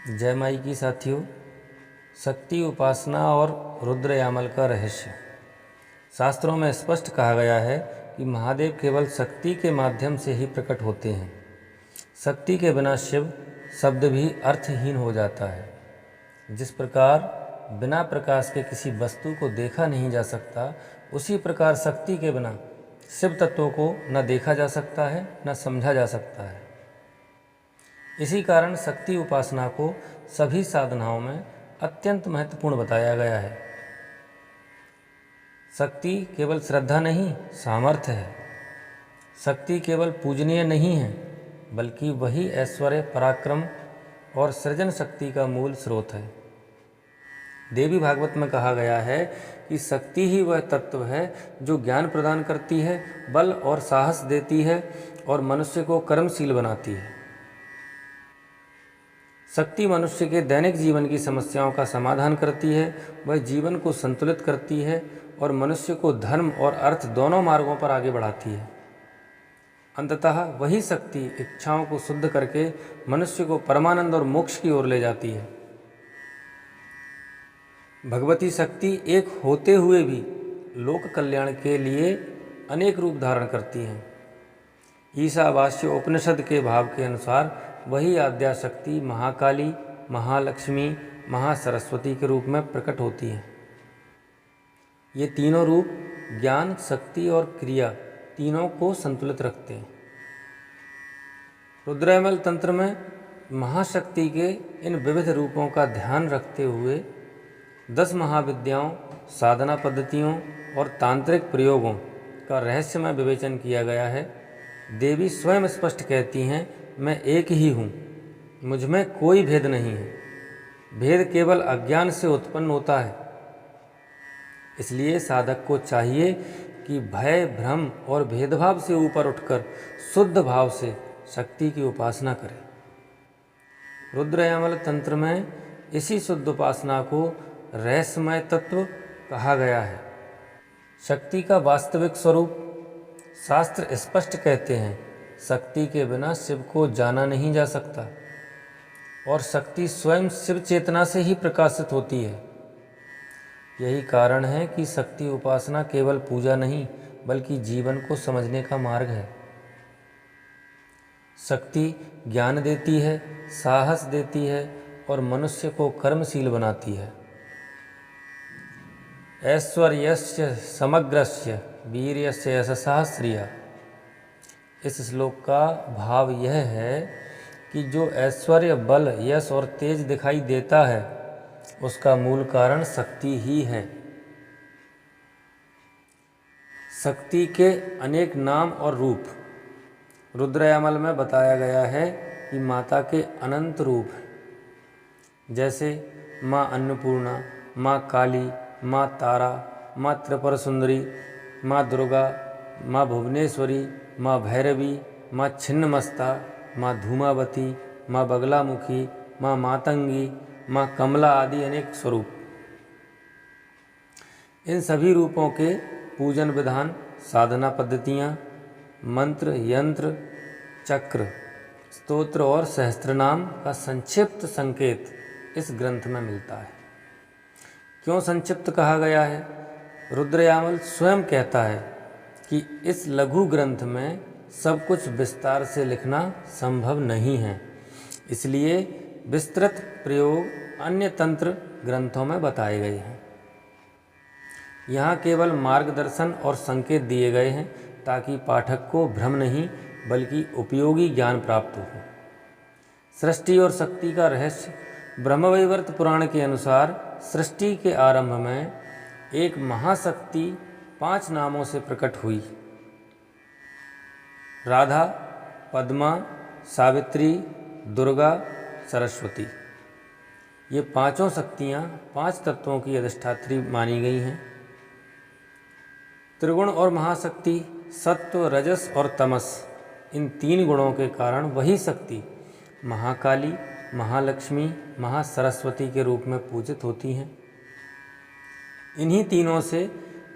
जय माई की साथियों, शक्ति उपासना और रुद्र यामल का रहस्य। शास्त्रों में स्पष्ट कहा गया है कि महादेव केवल शक्ति के माध्यम से ही प्रकट होते हैं। शक्ति के बिना शिव शब्द भी अर्थहीन हो जाता है। जिस प्रकार बिना प्रकाश के किसी वस्तु को देखा नहीं जा सकता, उसी प्रकार शक्ति के बिना शिव तत्व को न देखा जा सकता है न समझा जा सकता है। इसी कारण शक्ति उपासना को सभी साधनाओं में अत्यंत महत्वपूर्ण बताया गया है। शक्ति केवल श्रद्धा नहीं, सामर्थ्य है। शक्ति केवल पूजनीय नहीं है, बल्कि वही ऐश्वर्य, पराक्रम और सृजन शक्ति का मूल स्रोत है। देवी भागवत में कहा गया है कि शक्ति ही वह तत्व है जो ज्ञान प्रदान करती है, बल और साहस देती है और मनुष्य को कर्मशील बनाती है। शक्ति मनुष्य के दैनिक जीवन की समस्याओं का समाधान करती है, वह जीवन को संतुलित करती है और मनुष्य को धर्म और अर्थ दोनों मार्गों पर आगे बढ़ाती है। अंततः वही शक्ति इच्छाओं को शुद्ध करके मनुष्य को परमानंद और मोक्ष की ओर ले जाती है। भगवती शक्ति एक होते हुए भी लोक कल्याण के लिए अनेक रूप धारण करती हैं। ईशावास्य उपनिषद के भाव के अनुसार वही आद्या शक्ति महाकाली, महालक्ष्मी, महासरस्वती के रूप में प्रकट होती हैं। ये तीनों रूप ज्ञान, शक्ति और क्रिया तीनों को संतुलित रखते हैं। रुद्रयामल तंत्र में महाशक्ति के इन विविध रूपों का ध्यान रखते हुए 10 महाविद्याओं, साधना पद्धतियों और तांत्रिक प्रयोगों का रहस्यमय विवेचन किया गया है। देवी स्वयं स्पष्ट कहती हैं, मैं एक ही हूँ, मुझ में कोई भेद नहीं है। भेद केवल अज्ञान से उत्पन्न होता है। इसलिए साधक को चाहिए कि भय, भ्रम और भेदभाव से ऊपर उठकर शुद्ध भाव से शक्ति की उपासना करे। रुद्रयामल तंत्र में इसी शुद्ध उपासना को रहस्यमय तत्व कहा गया है। शक्ति का वास्तविक स्वरूप शास्त्र स्पष्ट कहते हैं, शक्ति के बिना शिव को जाना नहीं जा सकता और शक्ति स्वयं शिव चेतना से ही प्रकाशित होती है। यही कारण है कि शक्ति उपासना केवल पूजा नहीं, बल्कि जीवन को समझने का मार्ग है। शक्ति ज्ञान देती है, साहस देती है और मनुष्य को कर्मशील बनाती है। ऐश्वर्यस्य समग्रस्य वीर्यस्य यशसा श्रिया। इस श्लोक का भाव यह है कि जो ऐश्वर्य, बल, यश और तेज दिखाई देता है, उसका मूल कारण शक्ति ही है। शक्ति के अनेक नाम और रूप रुद्रयामल में बताया गया है कि माता के अनंत रूप हैं, जैसे माँ अन्नपूर्णा, माँ काली, माँ तारा, माँ त्रिपुर सुंदरी, माँ दुर्गा, माँ भुवनेश्वरी, माँ भैरवी, माँ छिन्नमस्ता, माँ धूमावती, माँ बगलामुखी, माँ मातंगी, माँ कमला आदि अनेक स्वरूप। इन सभी रूपों के पूजन विधान, साधना पद्धतियाँ, मंत्र, यंत्र, चक्र, स्तोत्र और सहस्त्रनाम का संक्षिप्त संकेत इस ग्रंथ में मिलता है। क्यों संक्षिप्त कहा गया है? रुद्रयामल स्वयं कहता है कि इस लघु ग्रंथ में सब कुछ विस्तार से लिखना संभव नहीं है, इसलिए विस्तृत प्रयोग अन्य तंत्र ग्रंथों में बताए गए हैं। यहाँ केवल मार्गदर्शन और संकेत दिए गए हैं ताकि पाठक को भ्रम नहीं बल्कि उपयोगी ज्ञान प्राप्त हो। सृष्टि और शक्ति का रहस्य। ब्रह्मवैवर्त पुराण के अनुसार सृष्टि के आरंभ में एक महाशक्ति 5 नामों से प्रकट हुई। राधा, पद्मा, सावित्री, दुर्गा, सरस्वती। ये पांचों शक्तियाँ 5 तत्वों की अधिष्ठात्री मानी गई हैं। त्रिगुण और महाशक्ति, सत्व, रजस और तमस, इन 3 गुणों के कारण वही शक्ति महाकाली, महालक्ष्मी, महासरस्वती के रूप में पूजित होती हैं। इन्हीं तीनों से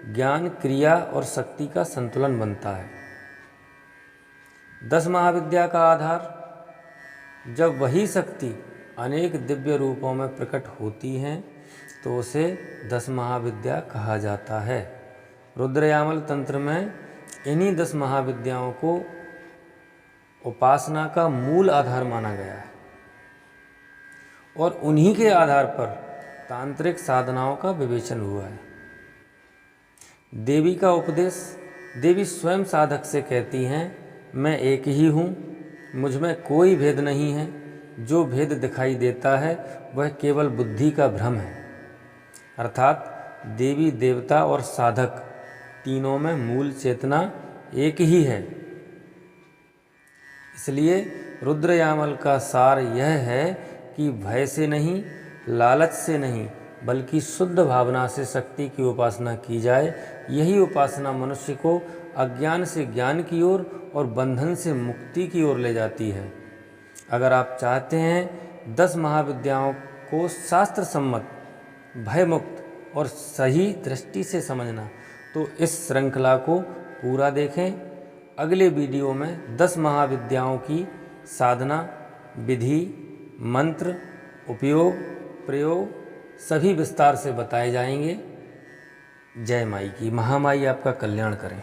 ज्ञान, क्रिया और शक्ति का संतुलन बनता है। 10 महाविद्या का आधार। जब वही शक्ति अनेक दिव्य रूपों में प्रकट होती हैं तो उसे 10 महाविद्या कहा जाता है। रुद्रयामल तंत्र में इन्हीं 10 महाविद्याओं को उपासना का मूल आधार माना गया है और उन्हीं के आधार पर तांत्रिक साधनाओं का विवेचन हुआ है। देवी का उपदेश, देवी स्वयं साधक से कहती हैं, मैं एक ही हूँ, मुझ में कोई भेद नहीं है, जो भेद दिखाई देता है वह केवल बुद्धि का भ्रम है। अर्थात देवी देवता और साधक तीनों में मूल चेतना एक ही है। इसलिए रुद्रयामल का सार यह है कि भय से नहीं, लालच से नहीं, बल्कि शुद्ध भावना से शक्ति की उपासना की जाए। यही उपासना मनुष्य को अज्ञान से ज्ञान की ओर और बंधन से मुक्ति की ओर ले जाती है। अगर आप चाहते हैं 10 महाविद्याओं को शास्त्र सम्मत, भयमुक्त और सही दृष्टि से समझना, तो इस श्रृंखला को पूरा देखें। अगले वीडियो में 10 महाविद्याओं की साधना, विधि, मंत्र, उपयोग, प्रयोग सभी विस्तार से बताए जाएंगे। जय माई की। महामाई आपका कल्याण करें।